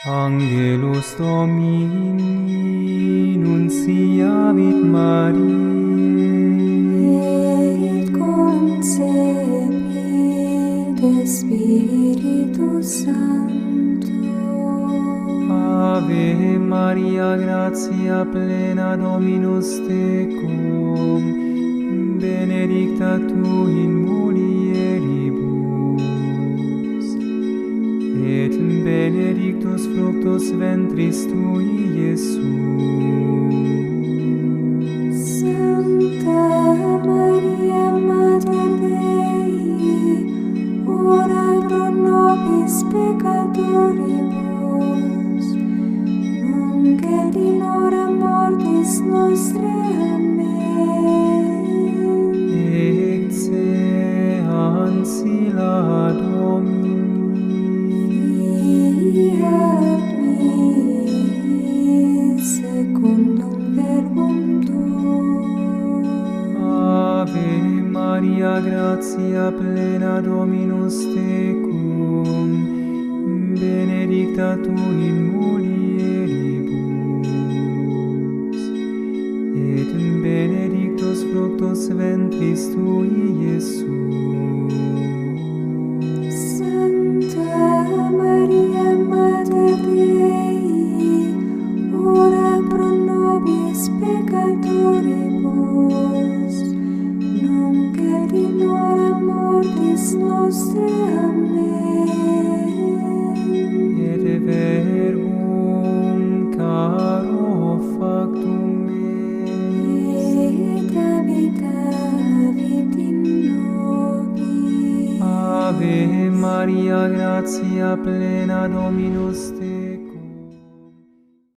Angelus Domini nunciavit Mariae, et concepit Spiritus Sancto. Ave Maria, gratia plena, Dominus tecum, benedicta tu in mulieribus, et benedictus fructus ventris tui, Iesus. Sancta Maria, Mater Dei, ora pro nobis peccatoribus, nunc et in hora mortis nostrae. Amen. Ecce ancilla Domini, Fiat mi secundum verbum tuum. Ave Maria, gratia plena, Dominus tecum, benedicta tu in mulieribus, et benedictus fructus ventris tui, Iesus. Sancta Maria, Mater Dei, ora pro nobis peccatoribus, nunc et in hora mortis nostrae. Amen. Et verbum caro factum Et habitavit in nobis. Ave Maria, gratia plena, Dominus tecum.